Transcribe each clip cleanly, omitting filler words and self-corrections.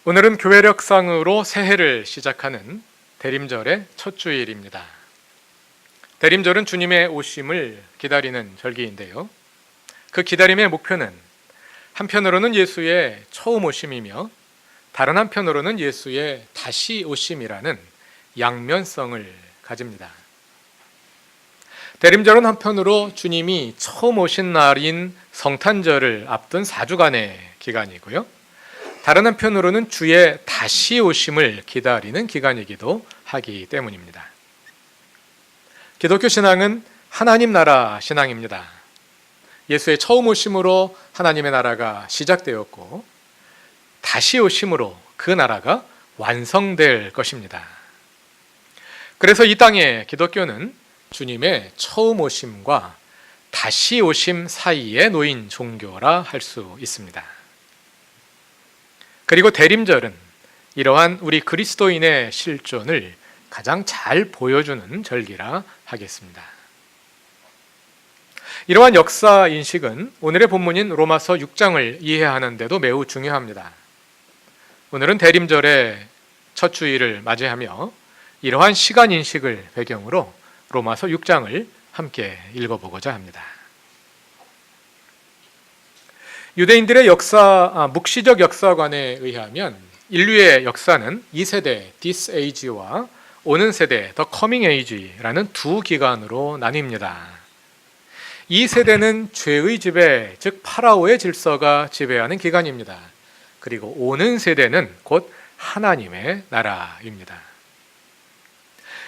오늘은 교회력상으로 새해를 시작하는 대림절의 첫 주일입니다. 대림절은 주님의 오심을 기다리는 절기인데요. 그 기다림의 목표는 한편으로는 예수의 처음 오심이며 다른 한편으로는 예수의 다시 오심이라는 양면성을 가집니다. 대림절은 한편으로 주님이 처음 오신 날인 성탄절을 앞둔 4주간의 기간이고요. 다른 한편으로는 주의 다시 오심을 기다리는 기간이기도 하기 때문입니다. 기독교 신앙은 하나님 나라 신앙입니다. 예수의 처음 오심으로 하나님의 나라가 시작되었고 다시 오심으로 그 나라가 완성될 것입니다. 그래서 이 땅에 기독교는 주님의 처음 오심과 다시 오심 사이에 놓인 종교라 할 수 있습니다. 그리고 대림절은 이러한 우리 그리스도인의 실존을 가장 잘 보여주는 절기라 하겠습니다. 이러한 역사 인식은 오늘의 본문인 로마서 6장을 이해하는 데도 매우 중요합니다. 오늘은 대림절의 첫 주일을 맞이하며 이러한 시간 인식을 배경으로 로마서 6장을 함께 읽어보고자 합니다. 유대인들의 묵시적 역사관에 의하면 인류의 역사는 2세대 This Age와 오는 세대 The Coming Age라는 두 기간으로 나뉩니다. 이 세대는 죄의 지배, 즉 파라오의 질서가 지배하는 기간입니다. 그리고 오는 세대는 곧 하나님의 나라입니다.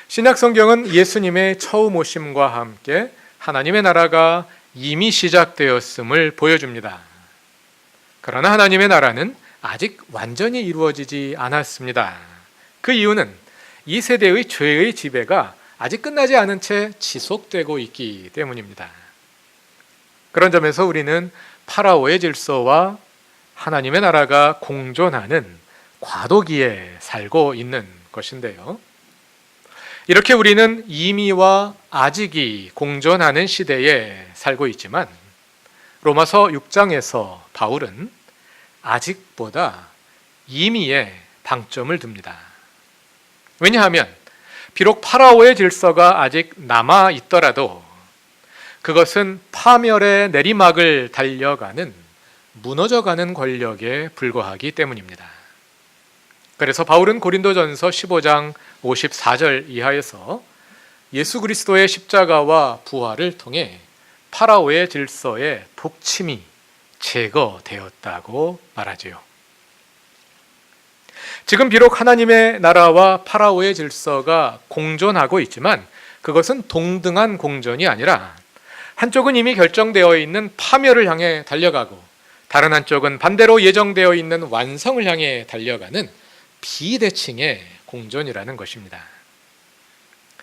신약 성경은 예수님의 처음 오심과 함께 하나님의 나라가 이미 시작되었음을 보여줍니다. 그러나 하나님의 나라는 아직 완전히 이루어지지 않았습니다. 그 이유는 이 세대의 죄의 지배가 아직 끝나지 않은 채 지속되고 있기 때문입니다. 그런 점에서 우리는 파라오의 질서와 하나님의 나라가 공존하는 과도기에 살고 있는 것인데요. 이렇게 우리는 이미와 아직이 공존하는 시대에 살고 있지만 로마서 6장에서 바울은 아직보다 이미에 방점을 둡니다. 왜냐하면 비록 파라오의 질서가 아직 남아 있더라도 그것은 파멸의 내리막을 달려가는 무너져가는 권력에 불과하기 때문입니다. 그래서 바울은 고린도전서 15장 54절 이하에서 예수 그리스도의 십자가와 부활을 통해 파라오의 질서의 독침이 제거되었다고 말하지요. 지금 비록 하나님의 나라와 파라오의 질서가 공존하고 있지만 그것은 동등한 공존이 아니라 한쪽은 이미 결정되어 있는 파멸을 향해 달려가고 다른 한쪽은 반대로 예정되어 있는 완성을 향해 달려가는 비대칭의 공존이라는 것입니다.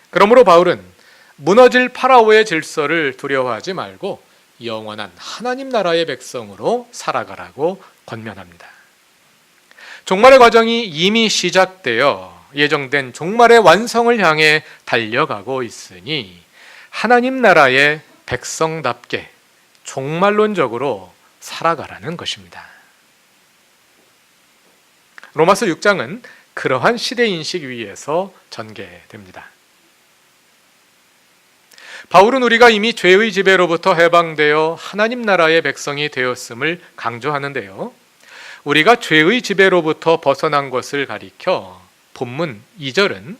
그러므로 바울은 무너질 파라오의 질서를 두려워하지 말고 영원한 하나님 나라의 백성으로 살아가라고 권면합니다. 종말의 과정이 이미 시작되어 예정된 종말의 완성을 향해 달려가고 있으니 하나님 나라의 백성답게 종말론적으로 살아가라는 것입니다. 로마서 6장은 그러한 시대인식 위에서 전개됩니다. 바울은 우리가 이미 죄의 지배로부터 해방되어 하나님 나라의 백성이 되었음을 강조하는데요. 우리가 죄의 지배로부터 벗어난 것을 가리켜 본문 2절은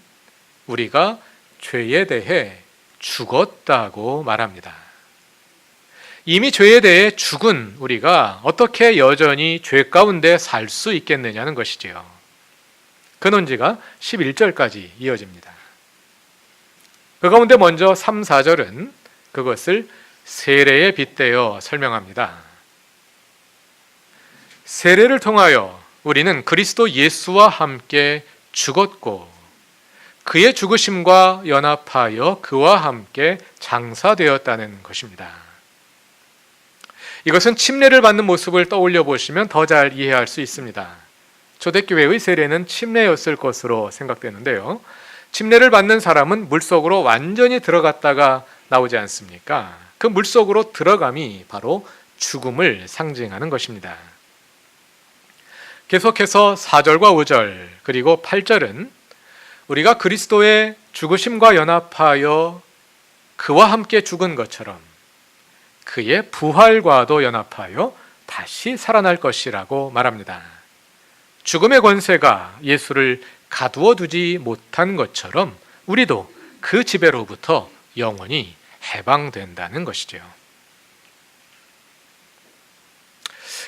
우리가 죄에 대해 죽었다고 말합니다. 이미 죄에 대해 죽은 우리가 어떻게 여전히 죄 가운데 살 수 있겠느냐는 것이지요. 그 논지가 11절까지 이어집니다. 그 가운데 먼저 3, 4절은 그것을 세례에 빗대어 설명합니다. 세례를 통하여 우리는 그리스도 예수와 함께 죽었고 그의 죽으심과 연합하여 그와 함께 장사되었다는 것입니다. 이것은 침례를 받는 모습을 떠올려 보시면 더 잘 이해할 수 있습니다. 초대교회의 세례는 침례였을 것으로 생각되는데요. 침례를 받는 사람은 물속으로 완전히 들어갔다가 나오지 않습니까? 그 물속으로 들어감이 바로 죽음을 상징하는 것입니다. 계속해서 4절과 5절 그리고 8절은 우리가 그리스도의 죽으심과 연합하여 그와 함께 죽은 것처럼 그의 부활과도 연합하여 다시 살아날 것이라고 말합니다. 죽음의 권세가 예수를 가두어 두지 못한 것처럼 우리도 그 지배로부터 영원히 해방된다는 것이죠.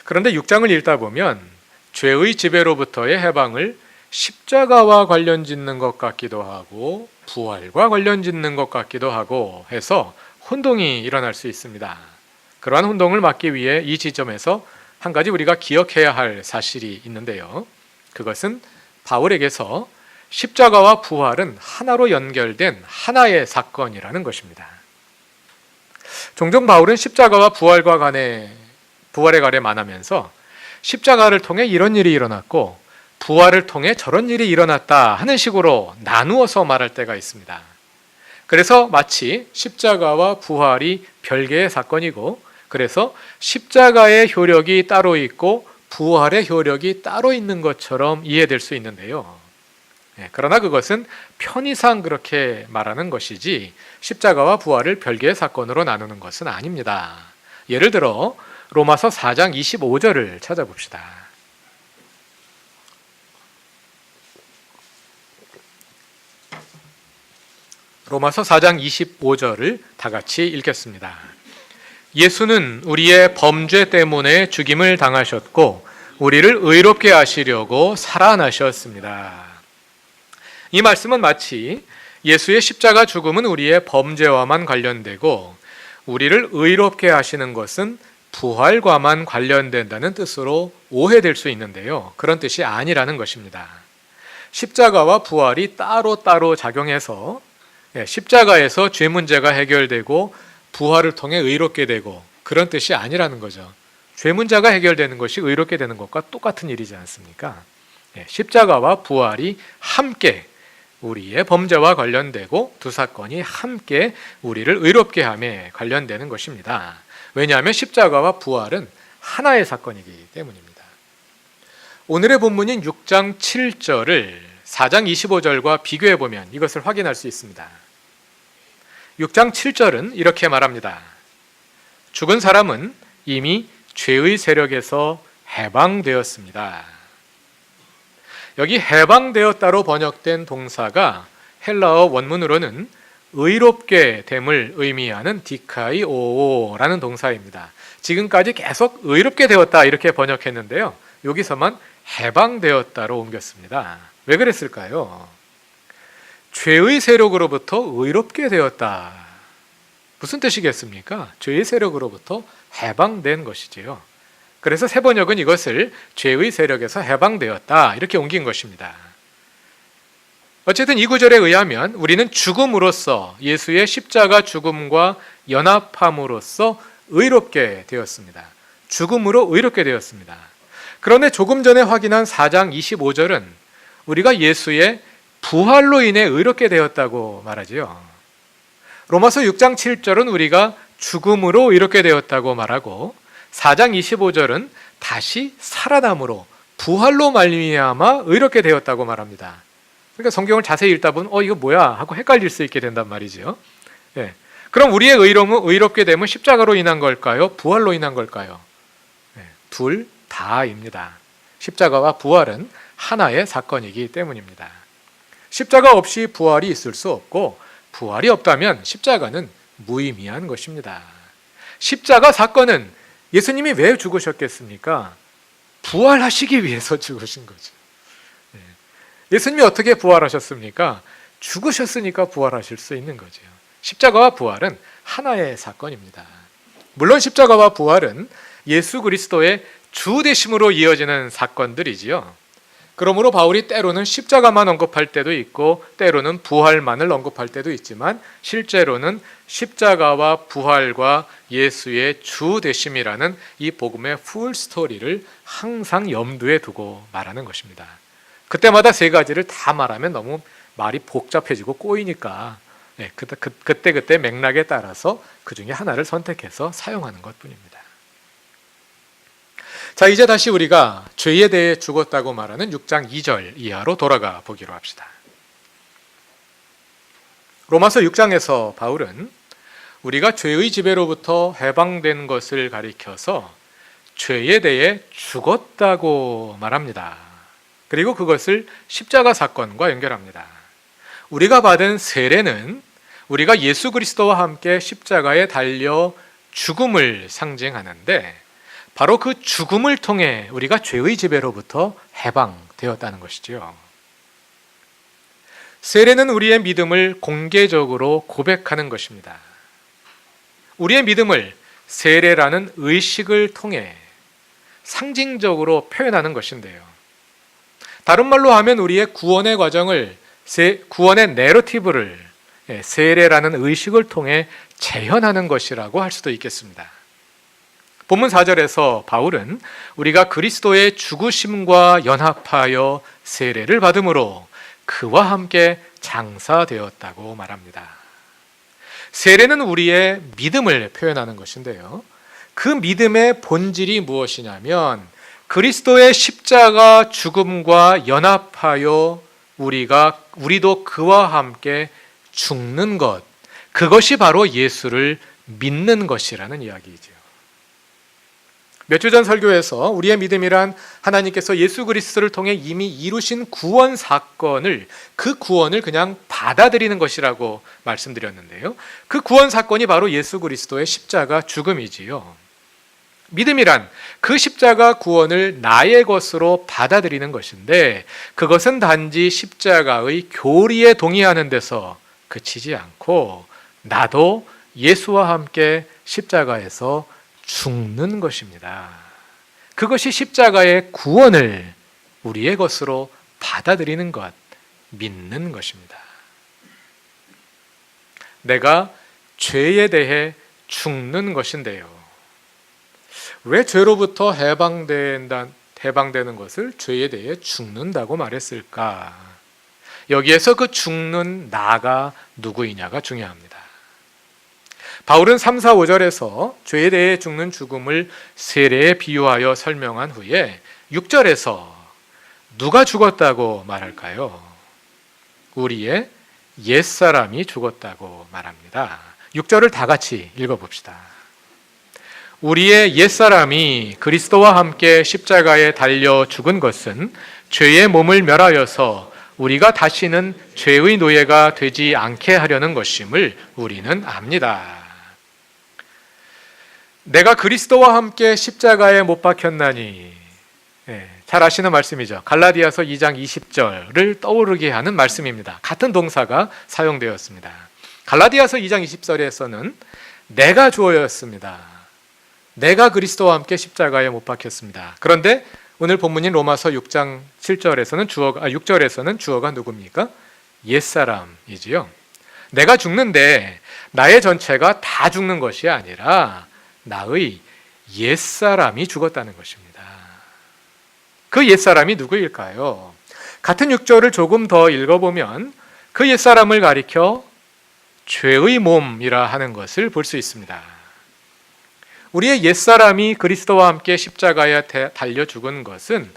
그런데 6장을 읽다 보면 죄의 지배로부터의 해방을 십자가와 관련 짓는 것 같기도 하고 부활과 관련 짓는 것 같기도 하고 해서 혼동이 일어날 수 있습니다. 그러한 혼동을 막기 위해 이 지점에서 한 가지 우리가 기억해야 할 사실이 있는데요. 그것은 바울에게서 십자가와 부활은 하나로 연결된 하나의 사건이라는 것입니다. 종종 바울은 십자가와 부활에 관해 말하면서 십자가를 통해 이런 일이 일어났고 부활을 통해 저런 일이 일어났다 하는 식으로 나누어서 말할 때가 있습니다. 그래서 마치 십자가와 부활이 별개의 사건이고 그래서 십자가의 효력이 따로 있고 부활의 효력이 따로 있는 것처럼 이해될 수 있는데요. 그러나 그것은 편의상 그렇게 말하는 것이지 십자가와 부활을 별개의 사건으로 나누는 것은 아닙니다. 예를 들어 로마서 4장 25절을 찾아봅시다. 로마서 4장 25절을 다 같이 읽겠습니다. 예수는 우리의 범죄 때문에 죽임을 당하셨고 우리를 의롭게 하시려고 살아나셨습니다. 이 말씀은 마치 예수의 십자가 죽음은 우리의 범죄와만 관련되고 우리를 의롭게 하시는 것은 부활과만 관련된다는 뜻으로 오해될 수 있는데요. 그런 뜻이 아니라는 것입니다. 십자가와 부활이 따로따로 작용해서 십자가에서 죄 문제가 해결되고 부활을 통해 의롭게 되고 그런 뜻이 아니라는 거죠. 죄 문제가 해결되는 것이 의롭게 되는 것과 똑같은 일이지 않습니까? 십자가와 부활이 함께 우리의 범죄와 관련되고 두 사건이 함께 우리를 의롭게 함에 관련되는 것입니다. 왜냐하면 십자가와 부활은 하나의 사건이기 때문입니다. 오늘의 본문인 6장 7절을 4장 25절과 비교해 보면 이것을 확인할 수 있습니다. 6장 7절은 이렇게 말합니다. 죽은 사람은 이미 죄의 세력에서 해방되었습니다. 여기 해방되었다로 번역된 동사가 헬라어 원문으로는 의롭게 됨을 의미하는 디카이오라는 동사입니다. 지금까지 계속 의롭게 되었다 이렇게 번역했는데요. 여기서만 해방되었다로 옮겼습니다. 왜 그랬을까요? 죄의 세력으로부터 의롭게 되었다. 무슨 뜻이겠습니까? 죄의 세력으로부터 해방된 것이지요. 그래서 새 번역은 이것을 죄의 세력에서 해방되었다 이렇게 옮긴 것입니다. 어쨌든 이 구절에 의하면 우리는 죽음으로써 예수의 십자가 죽음과 연합함으로써 의롭게 되었습니다. 죽음으로 의롭게 되었습니다. 그런데 조금 전에 확인한 4장 25절은 우리가 예수의 부활로 인해 의롭게 되었다고 말하지요. 로마서 6장 7절은 우리가 죽음으로 의롭게 되었다고 말하고 4장 25절은 다시 살아남으로 부활로 말미암아 의롭게 되었다고 말합니다. 그러니까 성경을 자세히 읽다 보면 이거 뭐야 하고 헷갈릴 수 있게 된단 말이죠. 그럼 우리의 의롭게 됨은 십자가로 인한 걸까요? 부활로 인한 걸까요? 둘 다입니다. 십자가와 부활은 하나의 사건이기 때문입니다. 십자가 없이 부활이 있을 수 없고 부활이 없다면 십자가는 무의미한 것입니다. 십자가 사건은 예수님이 왜 죽으셨겠습니까? 부활하시기 위해서 죽으신 거죠. 예수님이 어떻게 부활하셨습니까? 죽으셨으니까 부활하실 수 있는 거죠. 십자가와 부활은 하나의 사건입니다. 물론 십자가와 부활은 예수 그리스도의 주 되심으로 이어지는 사건들이지요. 그러므로 바울이 때로는 십자가만 언급할 때도 있고 때로는 부활만을 언급할 때도 있지만 실제로는 십자가와 부활과 예수의 주 되심이라는 이 복음의 풀 스토리를 항상 염두에 두고 말하는 것입니다. 그때마다 세 가지를 다 말하면 너무 말이 복잡해지고 꼬이니까 그때 맥락에 따라서 그 중에 하나를 선택해서 사용하는 것뿐입니다. 자, 이제 다시 우리가 죄에 대해 죽었다고 말하는 6장 2절 이하로 돌아가 보기로 합시다. 로마서 6장에서 바울은 우리가 죄의 지배로부터 해방된 것을 가리켜서 죄에 대해 죽었다고 말합니다. 그리고 그것을 십자가 사건과 연결합니다. 우리가 받은 세례는 우리가 예수 그리스도와 함께 십자가에 달려 죽음을 상징하는데 바로 그 죽음을 통해 우리가 죄의 지배로부터 해방되었다는 것이지요. 세례는 우리의 믿음을 공개적으로 고백하는 것입니다. 우리의 믿음을 세례라는 의식을 통해 상징적으로 표현하는 것인데요. 다른 말로 하면 우리의 구원의 과정을, 구원의 내러티브를 세례라는 의식을 통해 재현하는 것이라고 할 수도 있겠습니다. 본문 4절에서 바울은 우리가 그리스도의 죽으심과 연합하여 세례를 받음으로 그와 함께 장사되었다고 말합니다. 세례는 우리의 믿음을 표현하는 것인데요. 그 믿음의 본질이 무엇이냐면 그리스도의 십자가 죽음과 연합하여 우리도 그와 함께 죽는 것, 그것이 바로 예수를 믿는 것이라는 이야기이죠. 몇 주 전 설교에서 우리의 믿음이란 하나님께서 예수 그리스도를 통해 이미 이루신 구원 사건을, 그 구원을 그냥 받아들이는 것이라고 말씀드렸는데요. 그 구원 사건이 바로 예수 그리스도의 십자가 죽음이지요. 믿음이란 그 십자가 구원을 나의 것으로 받아들이는 것인데 그것은 단지 십자가의 교리에 동의하는 데서 그치지 않고 나도 예수와 함께 십자가에서 죽는 것입니다. 그것이 십자가의 구원을 우리의 것으로 받아들이는 것, 믿는 것입니다. 내가 죄에 대해 죽는 것인데요. 왜 죄로부터 해방되는 것을 죄에 대해 죽는다고 말했을까? 여기에서 그 죽는 나가 누구이냐가 중요합니다. 바울은 3, 4, 5절에서 죄에 대해 죽는 죽음을 세례에 비유하여 설명한 후에 6절에서 누가 죽었다고 말할까요? 우리의 옛사람이 죽었다고 말합니다. 6절을 다 같이 읽어봅시다. 우리의 옛사람이 그리스도와 함께 십자가에 달려 죽은 것은 죄의 몸을 멸하여서 우리가 다시는 죄의 노예가 되지 않게 하려는 것임을 우리는 압니다. 내가 그리스도와 함께 십자가에 못 박혔나니, 잘 아시는 말씀이죠. 갈라디아서 2장 20절을 떠오르게 하는 말씀입니다. 같은 동사가 사용되었습니다. 갈라디아서 2장 20절에서는 내가 주어였습니다. 내가 그리스도와 함께 십자가에 못 박혔습니다. 그런데 오늘 본문인 로마서 6장 6절에서는 주어가 누굽니까? 옛사람이지요. 내가 죽는데 나의 전체가 다 죽는 것이 아니라 나의 옛사람이 죽었다는 것입니다. 그 옛사람이 누구일까요? 같은 6절을 조금 더 읽어보면 그 옛사람을 가리켜 죄의 몸이라 하는 것을 볼 수 있습니다. 우리의 옛사람이 그리스도와 함께 십자가에 달려 죽은 것은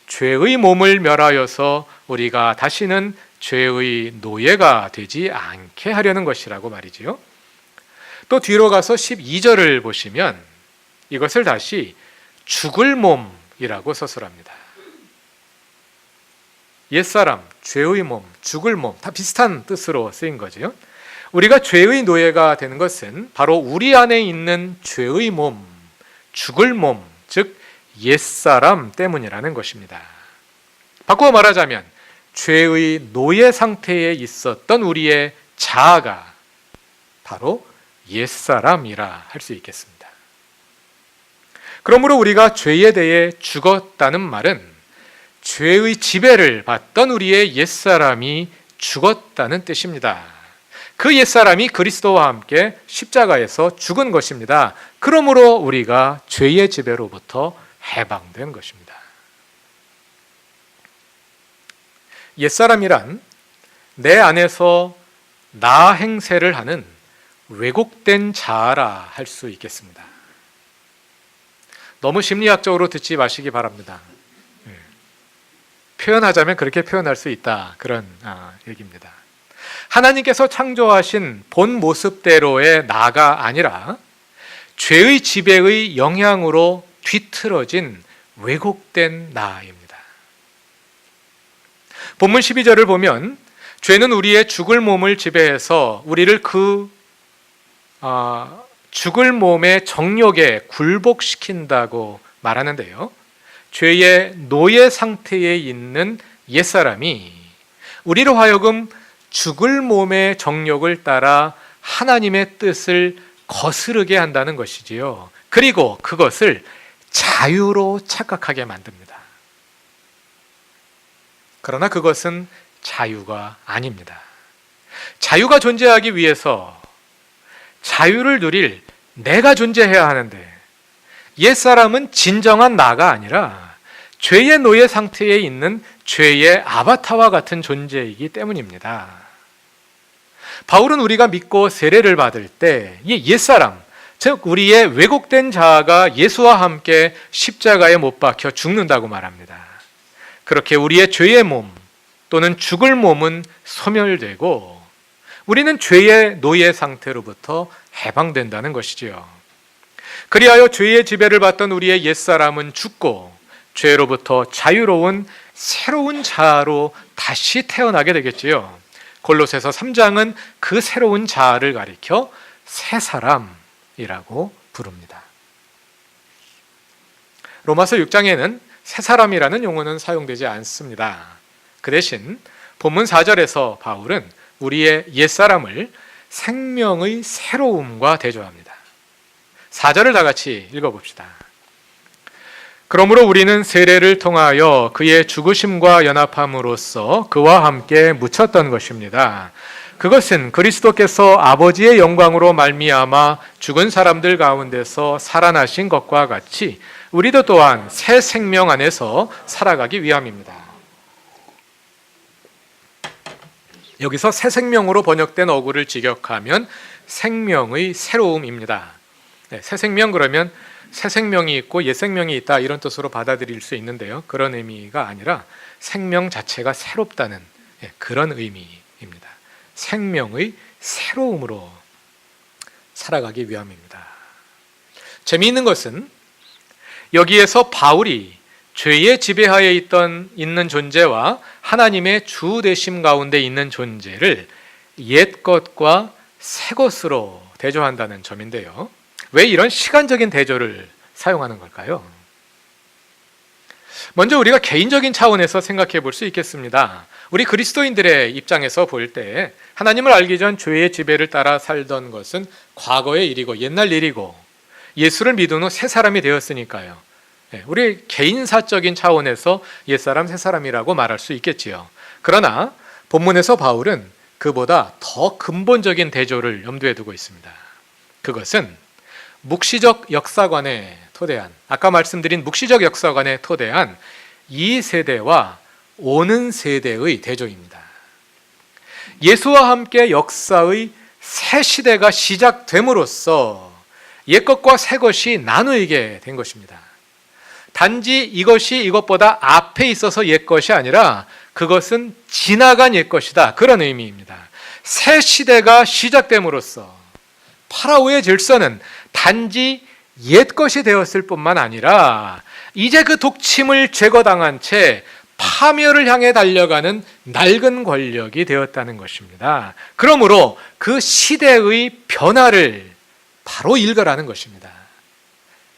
죄의 몸을 멸하여서 우리가 다시는 죄의 노예가 되지 않게 하려는 것이라고 말이지요. 또 뒤로 가서 12절을 보시면 이것을 다시 죽을 몸이라고 서술합니다. 옛사람, 죄의 몸, 죽을 몸 다 비슷한 뜻으로 쓰인 거죠. 우리가 죄의 노예가 되는 것은 바로 우리 안에 있는 죄의 몸, 죽을 몸, 즉 옛사람 때문이라는 것입니다. 바꾸어 말하자면 죄의 노예 상태에 있었던 우리의 자아가 바로 옛사람이라 할 수 있겠습니다. 그러므로 우리가 죄에 대해 죽었다는 말은 죄의 지배를 받던 우리의 옛사람이 죽었다는 뜻입니다. 그 옛사람이 그리스도와 함께 십자가에서 죽은 것입니다. 그러므로 우리가 죄의 지배로부터 해방된 것입니다. 옛사람이란 내 안에서 나 행세를 하는 왜곡된 자아라 할 수 있겠습니다. 너무 심리학적으로 듣지 마시기 바랍니다. 표현하자면 그렇게 표현할 수 있다. 그런 얘기입니다. 하나님께서 창조하신 본 모습대로의 나가 아니라 죄의 지배의 영향으로 뒤틀어진 왜곡된 나입니다. 본문 12절을 보면 죄는 우리의 죽을 몸을 지배해서 우리를 그 죽을 몸의 정욕에 굴복시킨다고 말하는데요. 죄의 노예 상태에 있는 옛사람이 우리로 하여금 죽을 몸의 정욕을 따라 하나님의 뜻을 거스르게 한다는 것이지요. 그리고 그것을 자유로 착각하게 만듭니다. 그러나 그것은 자유가 아닙니다. 자유가 존재하기 위해서 자유를 누릴 내가 존재해야 하는데 옛사람은 진정한 나가 아니라 죄의 노예 상태에 있는 죄의 아바타와 같은 존재이기 때문입니다. 바울은 우리가 믿고 세례를 받을 때 이 옛사람, 즉 우리의 왜곡된 자아가 예수와 함께 십자가에 못 박혀 죽는다고 말합니다. 그렇게 우리의 죄의 몸 또는 죽을 몸은 소멸되고 우리는 죄의 노예 상태로부터 해방된다는 것이지요. 그리하여 죄의 지배를 받던 우리의 옛사람은 죽고 죄로부터 자유로운 새로운 자아로 다시 태어나게 되겠지요. 골로새서 3장은 그 새로운 자아를 가리켜 새 사람이라고 부릅니다. 로마서 6장에는 새 사람이라는 용어는 사용되지 않습니다. 그 대신 본문 4절에서 바울은 우리의 옛사람을 생명의 새로움과 대조합니다. 4절을 다 같이 읽어봅시다. 그러므로 우리는 세례를 통하여 그의 죽으심과 연합함으로써 그와 함께 묻혔던 것입니다. 그것은 그리스도께서 아버지의 영광으로 말미암아 죽은 사람들 가운데서 살아나신 것과 같이 우리도 또한 새 생명 안에서 살아가기 위함입니다. 여기서 새 생명으로 번역된 어구를 직역하면 생명의 새로움입니다. 새 생명 그러면 새 생명이 있고 옛 생명이 있다 이런 뜻으로 받아들일 수 있는데요. 그런 의미가 아니라 생명 자체가 새롭다는 그런 의미입니다. 생명의 새로움으로 살아가기 위함입니다. 재미있는 것은 여기에서 바울이 죄의 지배하에 있는 존재와 하나님의 주 되심 가운데 있는 존재를 옛 것과 새 것으로 대조한다는 점인데요. 왜 이런 시간적인 대조를 사용하는 걸까요? 먼저 우리가 개인적인 차원에서 생각해 볼 수 있겠습니다. 우리 그리스도인들의 입장에서 볼 때 하나님을 알기 전 죄의 지배를 따라 살던 것은 과거의 일이고 옛날 일이고 예수를 믿은 후 새 사람이 되었으니까요. 우리 개인사적인 차원에서 옛사람 새사람이라고 말할 수 있겠지요. 그러나 본문에서 바울은 그보다 더 근본적인 대조를 염두에 두고 있습니다. 그것은 묵시적 역사관에 토대한, 아까 말씀드린 묵시적 역사관에 토대한 이 세대와 오는 세대의 대조입니다. 예수와 함께 역사의 새 시대가 시작됨으로써 옛것과 새것이 나누게 된 것입니다. 단지 이것이 이것보다 앞에 있어서 옛것이 아니라 그것은 지나간 옛것이다, 그런 의미입니다. 새 시대가 시작됨으로써 파라오의 질서는 단지 옛것이 되었을 뿐만 아니라 이제 그 독침을 제거당한 채 파멸을 향해 달려가는 낡은 권력이 되었다는 것입니다. 그러므로 그 시대의 변화를 바로 읽으라는 것입니다.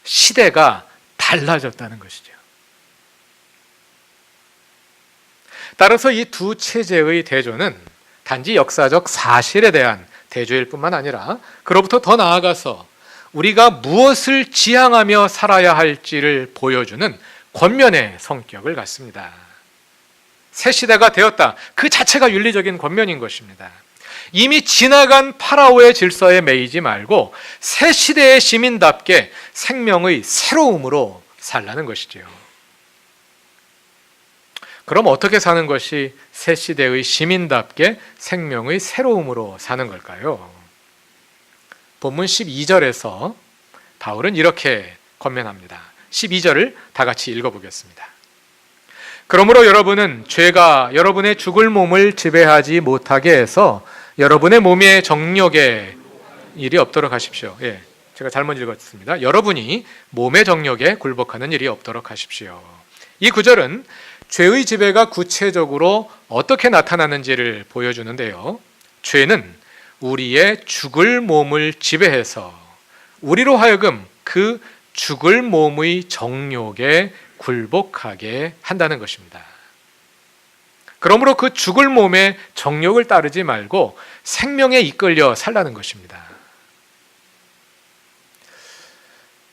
시대가 달라졌다는 것이죠. 따라서 이 두 체제의 대조는 단지 역사적 사실에 대한 대조일 뿐만 아니라 그로부터 더 나아가서 우리가 무엇을 지향하며 살아야 할지를 보여주는 권면의 성격을 갖습니다. 새 시대가 되었다. 그 자체가 윤리적인 권면인 것입니다. 이미 지나간 파라오의 질서에 매이지 말고 새 시대의 시민답게 생명의 새로움으로 살라는 것이지요. 그럼 어떻게 사는 것이 새 시대의 시민답게 생명의 새로움으로 사는 걸까요? 본문 12절에서 바울은 이렇게 권면합니다. 12절을 다 같이 읽어보겠습니다. 그러므로 여러분은 죄가 여러분의 죽을 몸을 지배하지 못하게 해서 여러분의 몸의 정욕에 일이 없도록 하십시오. 제가 잘못 읽었습니다. 여러분이 몸의 정욕에 굴복하는 일이 없도록 하십시오. 이 구절은 죄의 지배가 구체적으로 어떻게 나타나는지를 보여주는데요. 죄는 우리의 죽을 몸을 지배해서 우리로 하여금 그 죽을 몸의 정욕에 굴복하게 한다는 것입니다. 그러므로 그 죽을 몸의 정욕을 따르지 말고 생명에 이끌려 살라는 것입니다.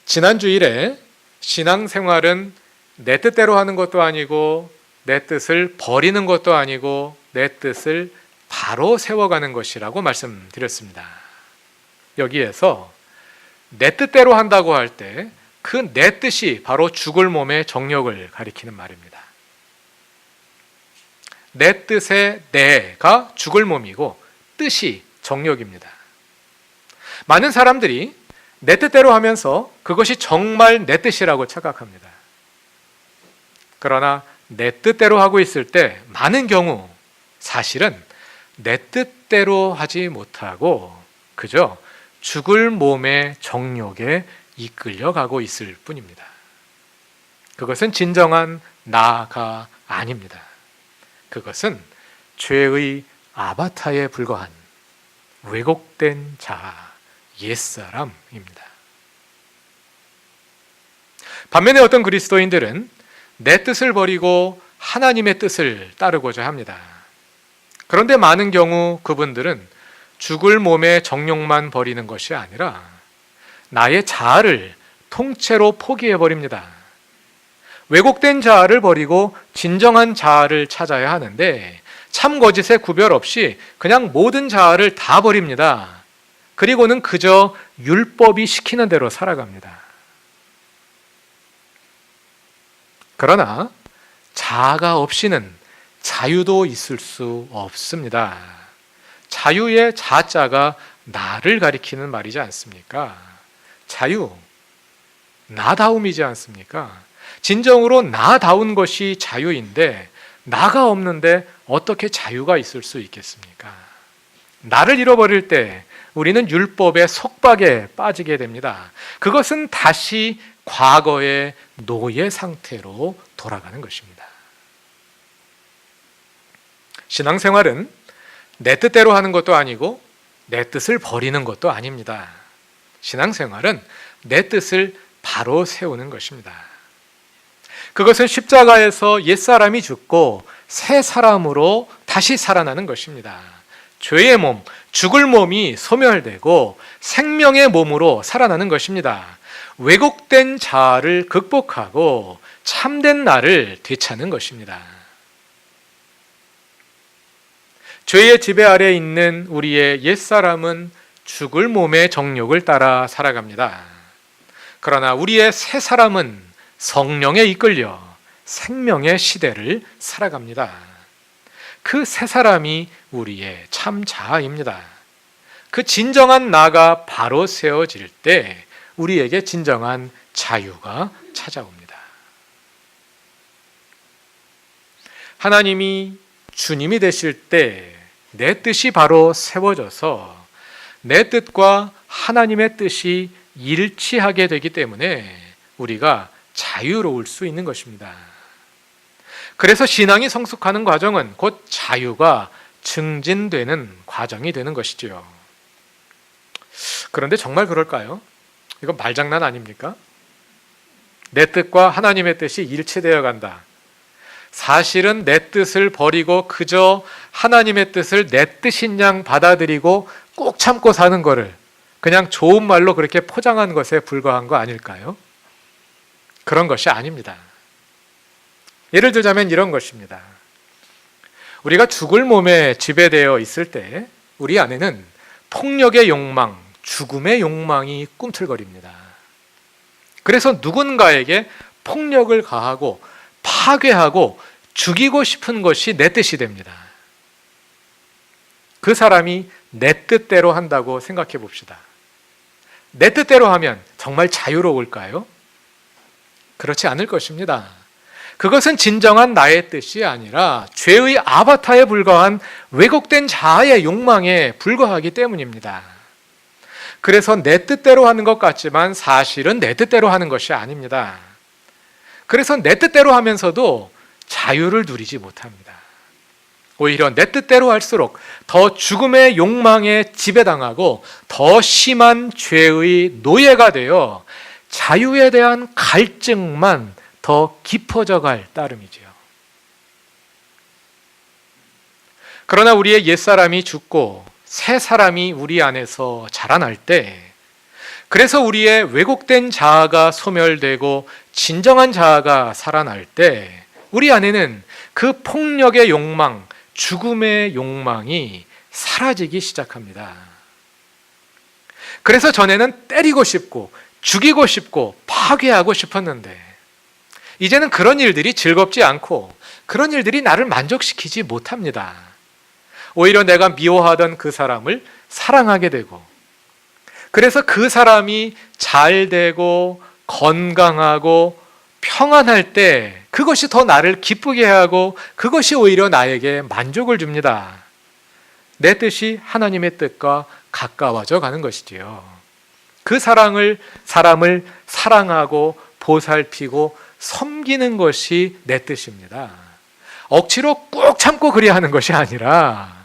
지난 주일에 신앙생활은 내 뜻대로 하는 것도 아니고 내 뜻을 버리는 것도 아니고 내 뜻을 바로 세워가는 것이라고 말씀드렸습니다. 여기에서 내 뜻대로 한다고 할 때 그 내 뜻이 바로 죽을 몸의 정욕을 가리키는 말입니다. 내 뜻의 내가 죽을 몸이고 뜻이 정욕입니다. 많은 사람들이 내 뜻대로 하면서 그것이 정말 내 뜻이라고 착각합니다. 그러나 내 뜻대로 하고 있을 때 많은 경우 사실은 내 뜻대로 하지 못하고 그저 죽을 몸의 정욕에 이끌려가고 있을 뿐입니다. 그것은 진정한 나가 아닙니다. 그것은 죄의 아바타에 불과한 왜곡된 자, 옛사람입니다. 반면에 어떤 그리스도인들은 내 뜻을 버리고 하나님의 뜻을 따르고자 합니다. 그런데 많은 경우 그분들은 죽을 몸의 정욕만 버리는 것이 아니라 나의 자아를 통째로 포기해버립니다. 왜곡된 자아를 버리고 진정한 자아를 찾아야 하는데 참 거짓에 구별 없이 그냥 모든 자아를 다 버립니다. 그리고는 그저 율법이 시키는 대로 살아갑니다. 그러나 자아가 없이는 자유도 있을 수 없습니다. 자유의 자자가 나를 가리키는 말이지 않습니까? 자유, 나다움이지 않습니까? 진정으로 나다운 것이 자유인데 나가 없는데 어떻게 자유가 있을 수 있겠습니까? 나를 잃어버릴 때 우리는 율법의 속박에 빠지게 됩니다. 그것은 다시 과거의 노예 상태로 돌아가는 것입니다. 신앙생활은 내 뜻대로 하는 것도 아니고 내 뜻을 버리는 것도 아닙니다. 신앙생활은 내 뜻을 바로 세우는 것입니다. 그것은 십자가에서 옛사람이 죽고 새 사람으로 다시 살아나는 것입니다. 죄의 몸, 죽을 몸이 소멸되고 생명의 몸으로 살아나는 것입니다. 왜곡된 자아를 극복하고 참된 나를 되찾는 것입니다. 죄의 지배 아래 있는 우리의 옛사람은 죽을 몸의 정욕을 따라 살아갑니다. 그러나 우리의 새 사람은 성령에 이끌려 생명의 시대를 살아갑니다. 그 새 사람이 우리의 참 자아입니다. 그 진정한 나가 바로 세워질 때 우리에게 진정한 자유가 찾아옵니다. 하나님이 주님이 되실 때 내 뜻이 바로 세워져서 내 뜻과 하나님의 뜻이 일치하게 되기 때문에 우리가 자유로울 수 있는 것입니다. 그래서 신앙이 성숙하는 과정은 곧 자유가 증진되는 과정이 되는 것이지요. 그런데 정말 그럴까요? 이건 말장난 아닙니까? 내 뜻과 하나님의 뜻이 일치되어 간다. 사실은 내 뜻을 버리고 그저 하나님의 뜻을 내 뜻인 양 받아들이고 꼭 참고 사는 거를 그냥 좋은 말로 그렇게 포장한 것에 불과한 거 아닐까요? 그런 것이 아닙니다. 예를 들자면 이런 것입니다. 우리가 죽을 몸에 지배되어 있을 때 우리 안에는 폭력의 욕망, 죽음의 욕망이 꿈틀거립니다. 그래서 누군가에게 폭력을 가하고 파괴하고 죽이고 싶은 것이 내 뜻이 됩니다. 그 사람이 내 뜻대로 한다고 생각해 봅시다. 내 뜻대로 하면 정말 자유로울까요? 그렇지 않을 것입니다. 그것은 진정한 나의 뜻이 아니라 죄의 아바타에 불과한 왜곡된 자아의 욕망에 불과하기 때문입니다. 그래서 내 뜻대로 하는 것 같지만 사실은 내 뜻대로 하는 것이 아닙니다. 그래서 내 뜻대로 하면서도 자유를 누리지 못합니다. 오히려 내 뜻대로 할수록 더 죽음의 욕망에 지배당하고 더 심한 죄의 노예가 되어 자유에 대한 갈증만 더 깊어져 갈 따름이지요. 그러나 우리의 옛사람이 죽고 새 사람이 우리 안에서 자라날 때, 그래서 우리의 왜곡된 자아가 소멸되고 진정한 자아가 살아날 때 우리 안에는 그 폭력의 욕망, 죽음의 욕망이 사라지기 시작합니다. 그래서 전에는 때리고 싶고 죽이고 싶고 파괴하고 싶었는데 이제는 그런 일들이 즐겁지 않고 그런 일들이 나를 만족시키지 못합니다. 오히려 내가 미워하던 그 사람을 사랑하게 되고, 그래서 그 사람이 잘 되고 건강하고 평안할 때 그것이 더 나를 기쁘게 하고 그것이 오히려 나에게 만족을 줍니다. 내 뜻이 하나님의 뜻과 가까워져 가는 것이지요. 그 사람을 사랑하고 보살피고 섬기는 것이 내 뜻입니다. 억지로 꾹 참고 그리 하는 것이 아니라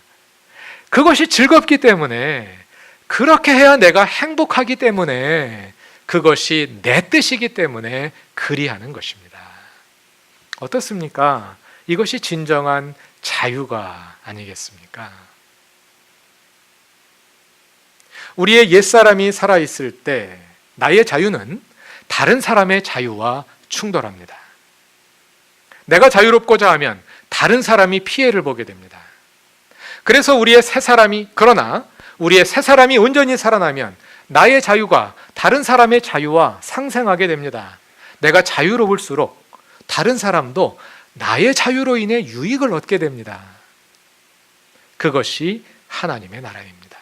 그것이 즐겁기 때문에, 그렇게 해야 내가 행복하기 때문에, 그것이 내 뜻이기 때문에 그리하는 것입니다. 어떻습니까? 이것이 진정한 자유가 아니겠습니까? 우리의 옛사람이 살아있을 때 나의 자유는 다른 사람의 자유와 충돌합니다. 내가 자유롭고자 하면 다른 사람이 피해를 보게 됩니다. 그래서 그러나 우리의 새 사람이 온전히 살아나면 나의 자유가 다른 사람의 자유와 상생하게 됩니다. 내가 자유로울수록 다른 사람도 나의 자유로 인해 유익을 얻게 됩니다. 그것이 하나님의 나라입니다.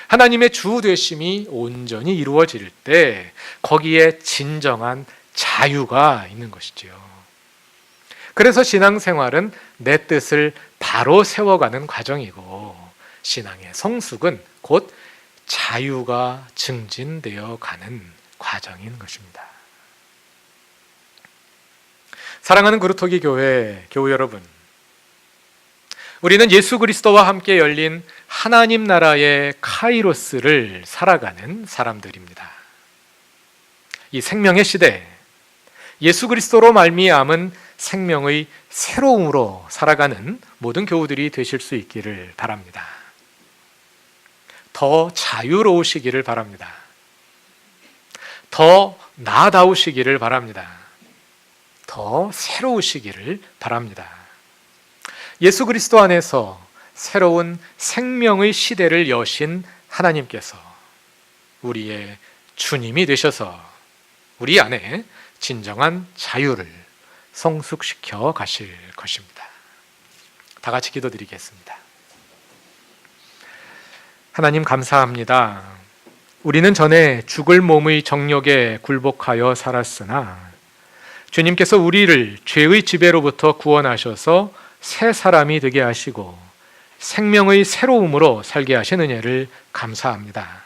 하나님의 주 되심이 온전히 이루어질 때 거기에 진정한 자유가 있는 것이지요. 그래서 신앙생활은 내 뜻을 바로 세워가는 과정이고, 신앙의 성숙은 곧 자유가 증진되어 가는 과정인 것입니다. 사랑하는 그루터기 교회 여러분, 우리는 예수 그리스도와 함께 열린 하나님 나라의 카이로스를 살아가는 사람들입니다. 이 생명의 시대, 예수 그리스도로 말미암은 생명의 새로움으로 살아가는 모든 교우들이 되실 수 있기를 바랍니다. 더 자유로우시기를 바랍니다. 더 나아다우시기를 바랍니다. 더 새로우시기를 바랍니다. 예수 그리스도 안에서 새로운 생명의 시대를 여신 하나님께서 우리의 주님이 되셔서 우리 안에 진정한 자유를 성숙시켜 가실 것입니다. 다 같이 기도드리겠습니다. 하나님 감사합니다. 우리는 전에 죽을 몸의 정욕에 굴복하여 살았으나 주님께서 우리를 죄의 지배로부터 구원하셔서 새 사람이 되게 하시고 생명의 새로움으로 살게 하신 은혜를 감사합니다.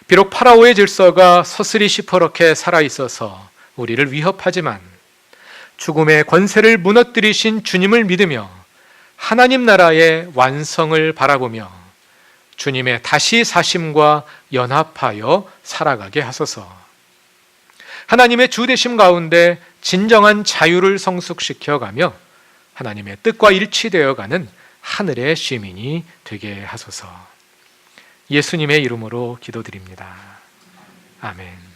비록 파라오의 질서가 서슬이 시퍼렇게 살아있어서 우리를 위협하지만 죽음의 권세를 무너뜨리신 주님을 믿으며 하나님 나라의 완성을 바라보며 주님의 다시 사심과 연합하여 살아가게 하소서. 하나님의 주 되심 가운데 진정한 자유를 성숙시켜가며 하나님의 뜻과 일치되어가는 하늘의 시민이 되게 하소서. 예수님의 이름으로 기도드립니다. 아멘.